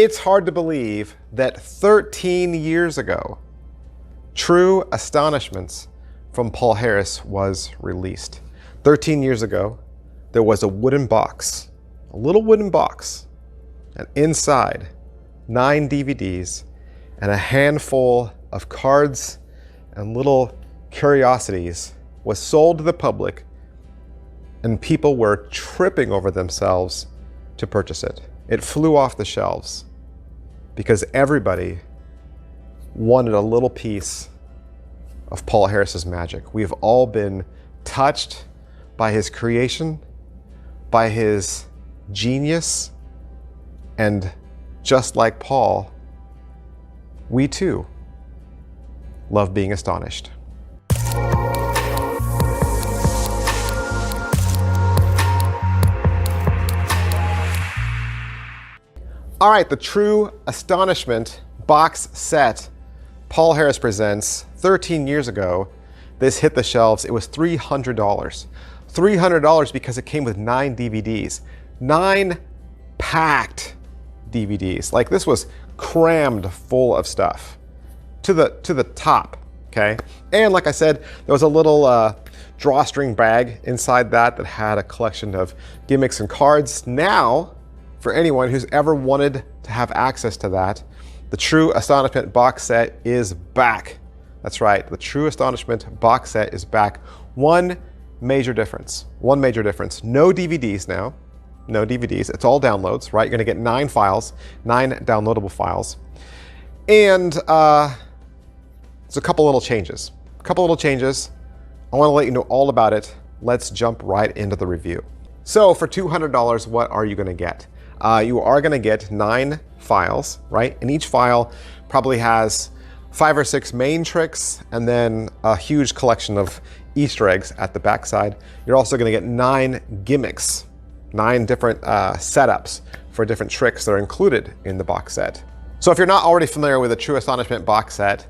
It's hard to believe that 13 years ago, True Astonishments from Paul Harris was released. 13 years ago, there was a wooden box, a little wooden box, and inside 9 DVDs and a handful of cards and little curiosities was sold to the public, and people were tripping over themselves to purchase it. It flew off the shelves because everybody wanted a little piece of Paul Harris's magic. We've all been touched by his creation, by his genius, and just like Paul, we too love being astonished. All right, the True Astonishment box set Paul Harris presents 13 years ago. This hit the shelves. It was $300. $300 because it came with 9 DVDs. 9 packed DVDs. Like, this was crammed full of stuff to the top, okay? And like I said, there was a little drawstring bag inside that had a collection of gimmicks and cards. Now, for anyone who's ever wanted to have access to that, the True Astonishment box set is back. That's right, the True Astonishment box set is back. One major difference. No DVDs now. No DVDs. It's all downloads, right? You're gonna get 9 files, 9 downloadable files. And there's a couple little changes. I wanna let you know all about it. Let's jump right into the review. So for $200, what are you gonna get? You are gonna get 9 files, right? And each file probably has 5 or 6 main tricks and then a huge collection of Easter eggs at the backside. You're also gonna get 9 gimmicks, 9 different setups for different tricks that are included in the box set. So if you're not already familiar with the True Astonishment box set,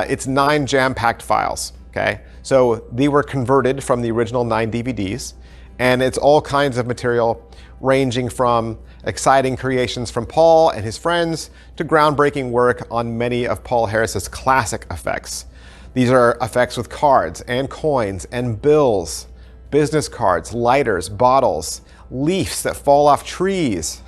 it's 9 jam-packed files, okay? So they were converted from the original 9 DVDs, and it's all kinds of material ranging from exciting creations from Paul and his friends to groundbreaking work on many of Paul Harris's classic effects. These are effects with cards and coins and bills, business cards, lighters, bottles, leaves that fall off trees,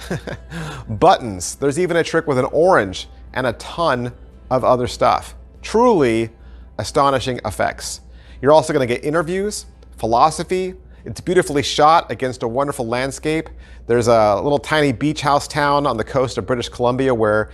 buttons. There's even a trick with an orange and a ton of other stuff. Truly astonishing effects. You're also going to get interviews, philosophy. It's beautifully shot against a wonderful landscape. There's a little tiny beach house town on the coast of British Columbia where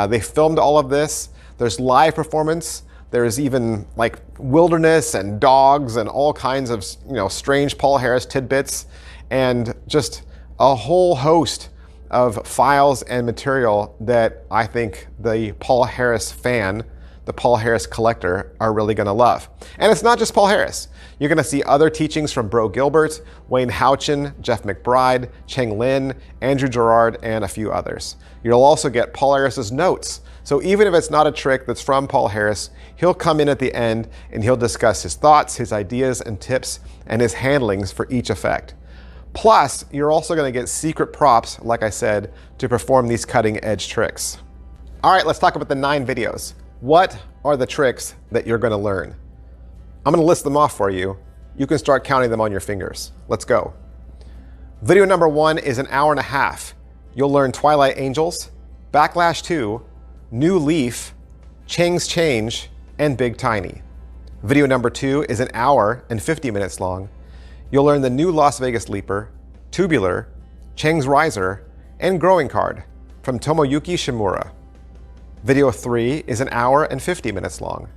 they filmed all of this. There's live performance. There's even like wilderness and dogs and all kinds of, strange Paul Harris tidbits, and just a whole host of files and material that I think the Paul Harris fan, the Paul Harris collector, are really gonna love. And it's not just Paul Harris. You're gonna see other teachings from Bro Gilbert, Wayne Houchin, Jeff McBride, Cheng Lin, Andrew Gerard, and a few others. You'll also get Paul Harris's notes. So even if it's not a trick that's from Paul Harris, he'll come in at the end and he'll discuss his thoughts, his ideas and tips, and his handlings for each effect. Plus, you're also gonna get secret props, like I said, to perform these cutting edge tricks. All right, let's talk about the 9 videos. What are the tricks that you're gonna learn? I'm gonna list them off for you. You can start counting them on your fingers. Let's go. Video number 1 is an hour and a half. You'll learn Twilight Angels, Backlash 2, New Leaf, Cheng's Change, and Big Tiny. Video number 2 is an hour and 50 minutes long. You'll learn the new Las Vegas Leaper, Tubular, Cheng's Riser, and Growing Card from Tomoyuki Shimura. Video 3 is an hour and 50 minutes long.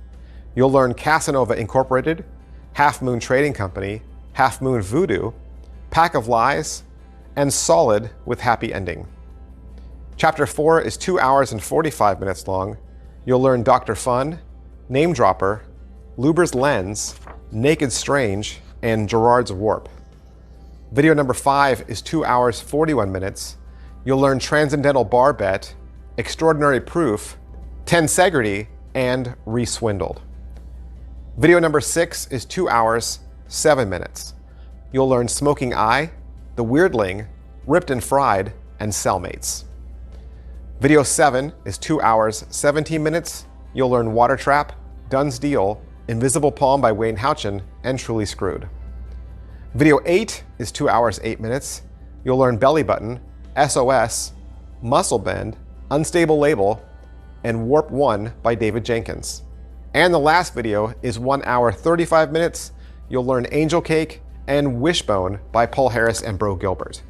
You'll learn Casanova Incorporated, Half Moon Trading Company, Half Moon Voodoo, Pack of Lies, and Solid with Happy Ending. Chapter 4 is 2 hours and 45 minutes long. You'll learn Dr. Fun, Name Dropper, LUBOR'S Lens, Naked Strange, and Gerard's Warp. Video number 5 is 2 hours 41 minutes. You'll learn Transcendental Bar Bet, Extraordinary Proof, Tensegrity, and Re-Swindled. Video number 6 is 2 hours 7 minutes. You'll learn Smoking Eye, The Weirdling, Ripped and Fried, and Cellmates. Video 7 is 2 hours, 17 minutes. You'll learn Water Trap, Dunn's Deal, Invisible Palm by Wayne Houchin, and Truly Screwed. Video 8 is 2 hours, 8 minutes. You'll learn Belly Button, SOS, Muscle Bend, Unstable Label, and Warp 1 by David Jenkins. And the last video is 1 hour, 35 minutes. You'll learn Angel Cake and Wishbone by Paul Harris and Bro Gilbert.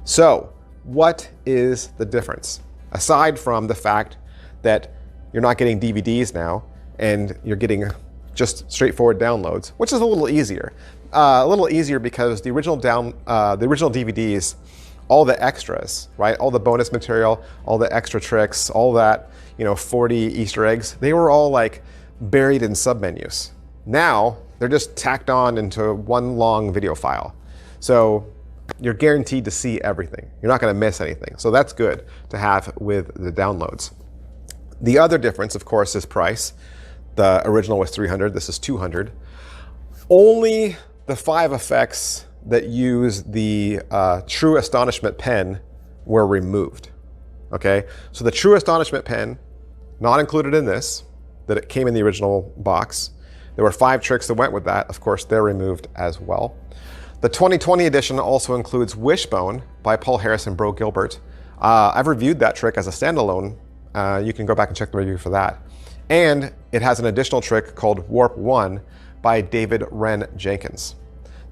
So, what is the difference? Aside from the fact that you're not getting DVDs now and you're getting just straightforward downloads, which is a little easier. Because the original DVDs, all the extras, right? All the bonus material, all the extra tricks, all that, 40 Easter eggs, they were all like buried in submenus. Now, they're just tacked on into one long video file. So you're guaranteed to see everything. You're not going to miss anything. So that's good to have with the downloads. The other difference, of course, is price. The original was $300. This is $200. Only the 5 effects that use the True Astonishment pen were removed. Okay, so the True Astonishment pen, not included in this, that it came in the original box. There were 5 tricks that went with that. Of course, they're removed as well. The 2020 edition also includes Wishbone by Paul Harris and Bro Gilbert. I've reviewed that trick as a standalone. You can go back and check the review for that. And it has an additional trick called Warp 1 by David Wren Jenkins.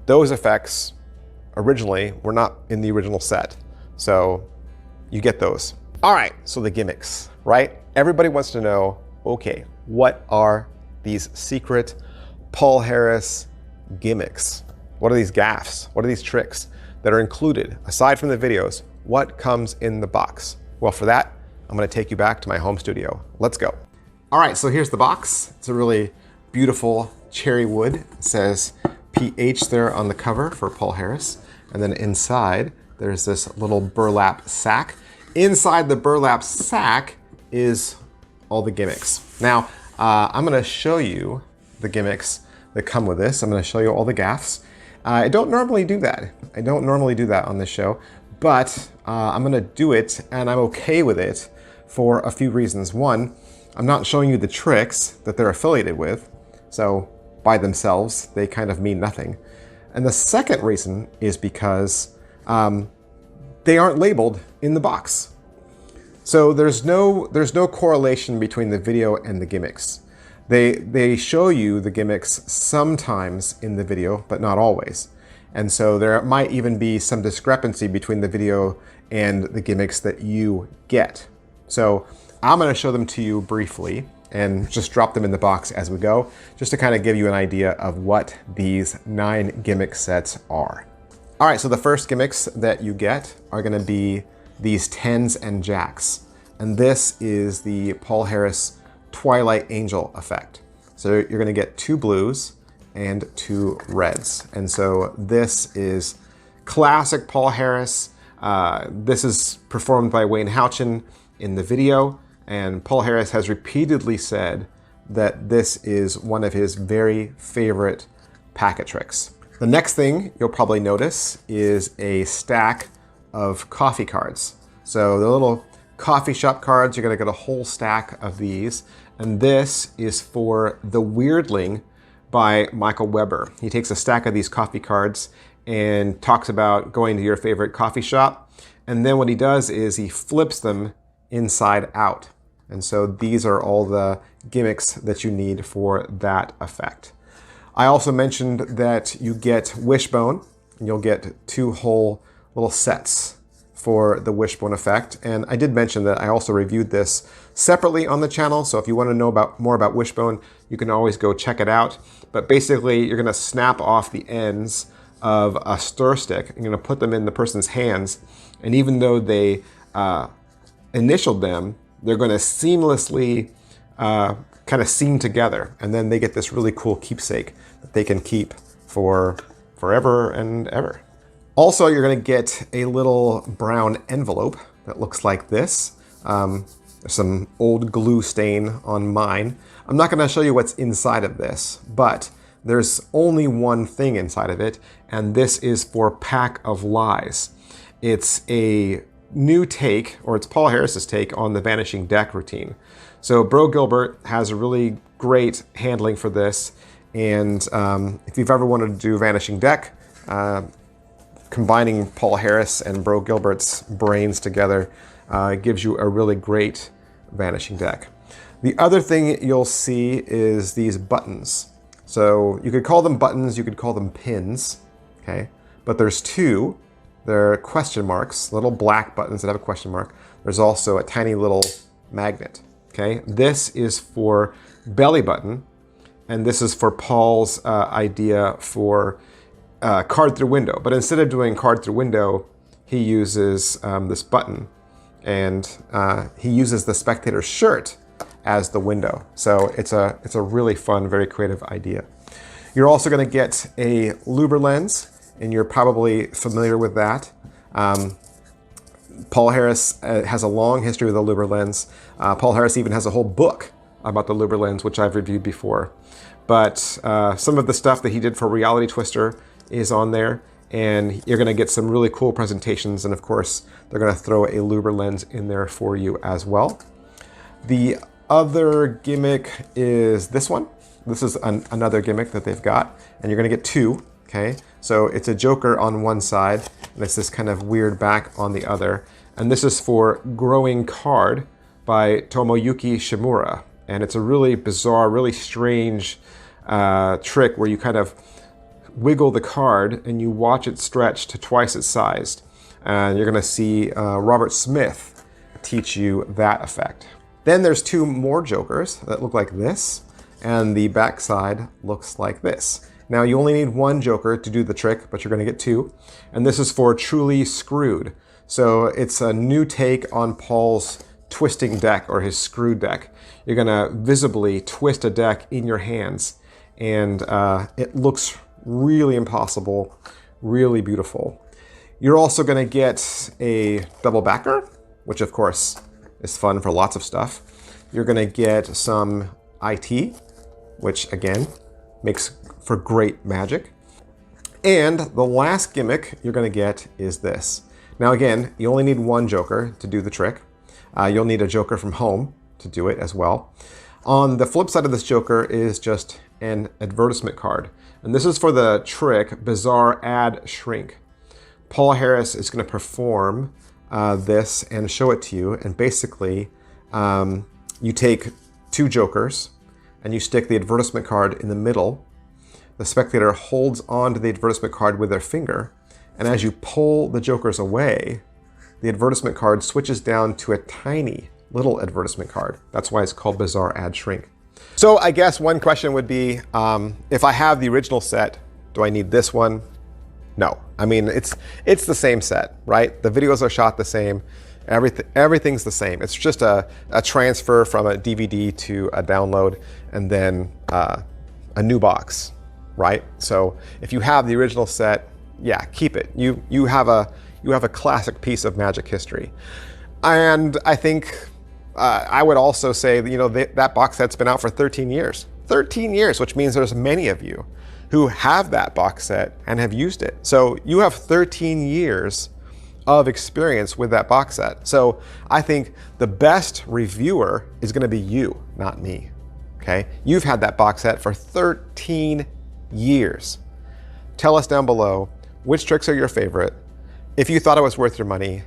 Those effects originally were not in the original set, so you get those. All right, so the gimmicks, right? Everybody wants to know, okay, what are these secret Paul Harris gimmicks? What are these gaffes? What are these tricks that are included? Aside from the videos, what comes in the box? Well, for that, I'm going to take you back to my home studio. Let's go. All right, so here's the box. It's a really beautiful cherry wood. It says PH there on the cover for Paul Harris. And then inside, there's this little burlap sack. Inside the burlap sack is all the gimmicks. Now, I'm going to show you the gimmicks that come with this. I'm going to show you all the gaffes. I don't normally do that. I don't normally do that on this show, but I'm going to do it, and I'm okay with it for a few reasons. One, I'm not showing you the tricks that they're affiliated with, so by themselves, they kind of mean nothing. And the second reason is because they aren't labeled in the box. So there's no correlation between the video and the gimmicks. They show you the gimmicks sometimes in the video, but not always. And so there might even be some discrepancy between the video and the gimmicks that you get. So I'm going to show them to you briefly and just drop them in the box as we go, just to kind of give you an idea of what these 9 gimmick sets are. All right, so the first gimmicks that you get are going to be these 10s and jacks. And this is the Paul Harris Twilight Angel effect. So you're going to get 2 blues and 2 reds. And so this is classic Paul Harris. This is performed by Wayne Houchin in the video. And Paul Harris has repeatedly said that this is one of his very favorite packet tricks. The next thing you'll probably notice is a stack of coffee cards. So the little coffee shop cards, you're going to get a whole stack of these. And this is for The Weirdling by Michael Weber. He takes a stack of these coffee cards and talks about going to your favorite coffee shop. And then what he does is he flips them inside out. And so these are all the gimmicks that you need for that effect. I also mentioned that you get Wishbone, and you'll get 2 whole little sets for the Wishbone effect. And I did mention that I also reviewed this separately on the channel. So if you want to know more about Wishbone, you can always go check it out. But basically, you're going to snap off the ends of a stir stick. You're going to put them in the person's hands. And even though they initialed them, they're going to seamlessly kind of seam together. And then they get this really cool keepsake that they can keep for forever and ever. Also, you're going to get a little brown envelope that looks like this. There's some old glue stain on mine. I'm not going to show you what's inside of this, but there's only one thing inside of it, and this is for Pack of Lies. It's a new take, or it's Paul Harris's take on the vanishing deck routine. So Bro Gilbert has a really great handling for this. And if you've ever wanted to do vanishing deck, combining Paul Harris and Bro Gilbert's brains together gives you a really great vanishing deck. The other thing you'll see is these buttons. So you could call them buttons, you could call them pins, okay? But there's two. They're question marks, little black buttons that have a question mark. There's also a tiny little magnet, okay? This is for belly button, and this is for Paul's idea for card through window. But instead of doing card through window, he uses this button, and he uses the spectator's shirt as the window. So it's a really fun, very creative idea. You're also going to get a LUBOR lens, and you're probably familiar with that. Paul Harris has a long history with the LUBOR lens. Paul Harris even has a whole book about the LUBOR lens, which I've reviewed before. But some of the stuff that he did for Reality Twister is on there, and you're going to get some really cool presentations, and of course they're going to throw a LUBOR lens in there for you as well. The other gimmick is this one. This is another gimmick that they've got, and you're going to get two. Okay, so it's a Joker on one side, and it's this kind of weird back on the other. And this is for Growing Card by Tomoyuki Shimura. And it's a really bizarre, really strange trick where you kind of wiggle the card and you watch it stretch to twice its size. And you're gonna see Robert Smith teach you that effect. Then there's two more Jokers that look like this, and the back side looks like this. Now you only need one Joker to do the trick, but you're going to get two. And this is for Truly Screwed. So it's a new take on Paul's twisting deck, or his screwed deck. You're going to visibly twist a deck in your hands, and it looks really impossible, really beautiful. You're also going to get a double backer, which of course is fun for lots of stuff. You're going to get some IT, which again makes for great magic. And the last gimmick you're going to get is this. Now again, you only need one Joker to do the trick. You'll need a Joker from home to do it as well. On the flip side of this Joker is just an advertisement card. And this is for the trick Bizarre Ad Shrink. Paul Harris is going to perform this and show it to you. And basically, you take two Jokers and you stick the advertisement card in the middle. The spectator holds on to the advertisement card with their finger, and as you pull the Jokers away, the advertisement card switches down to a tiny little advertisement card. That's why it's called Bizarre Ad Shrink. So I guess one question would be, if I have the original set, do I need this one? No. I mean, it's the same set, right? The videos are shot the same. Everything's the same. It's just a transfer from a DVD to a download, and then a new box. Right? So if you have the original set, yeah, keep it. You have a classic piece of magic history. And I think I would also say that, you know, that box set's been out for 13 years. 13 years, which means there's many of you who have that box set and have used it. So you have 13 years of experience with that box set. So I think the best reviewer is going to be you, not me. Okay? You've had that box set for 13 years. Tell us down below which tricks are your favorite, if you thought it was worth your money,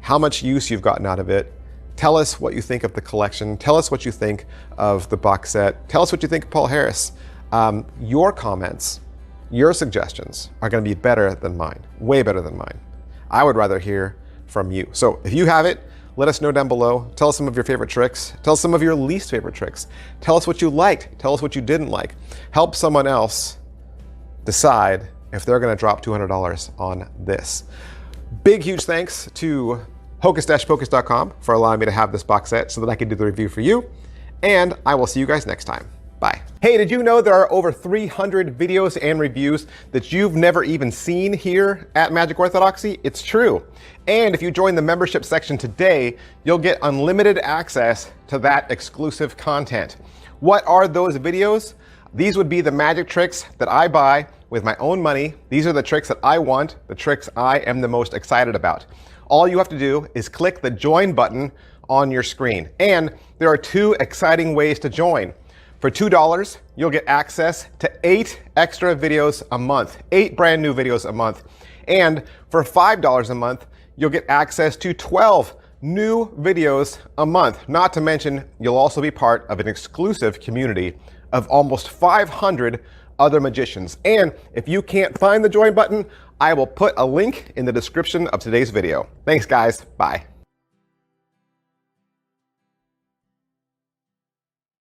how much use you've gotten out of it. Tell us what you think of the collection. Tell us what you think of the box set. Tell us what you think of Paul Harris. Your comments, your suggestions are going to be better than mine, way better than mine. I would rather hear from you. So if you have it, let us know down below. Tell us some of your favorite tricks. Tell us some of your least favorite tricks. Tell us what you liked. Tell us what you didn't like. Help someone else decide if they're going to drop $200 on this. Big, huge thanks to hocus-pocus.com for allowing me to have this box set so that I can do the review for you. And I will see you guys next time. Bye. Hey, did you know there are over 300 videos and reviews that you've never even seen here at Magic Orthodoxy? It's true. And if you join the membership section today, you'll get unlimited access to that exclusive content. What are those videos? These would be the magic tricks that I buy with my own money. These are the tricks that I want, the tricks I am the most excited about. All you have to do is click the join button on your screen. And there are 2 exciting ways to join. For $2, you'll get access to 8 extra videos a month, 8 brand new videos a month. And for $5 a month, you'll get access to 12 new videos a month. Not to mention, you'll also be part of an exclusive community of almost 500 other magicians. And if you can't find the join button, I will put a link in the description of today's video. Thanks, guys. Bye.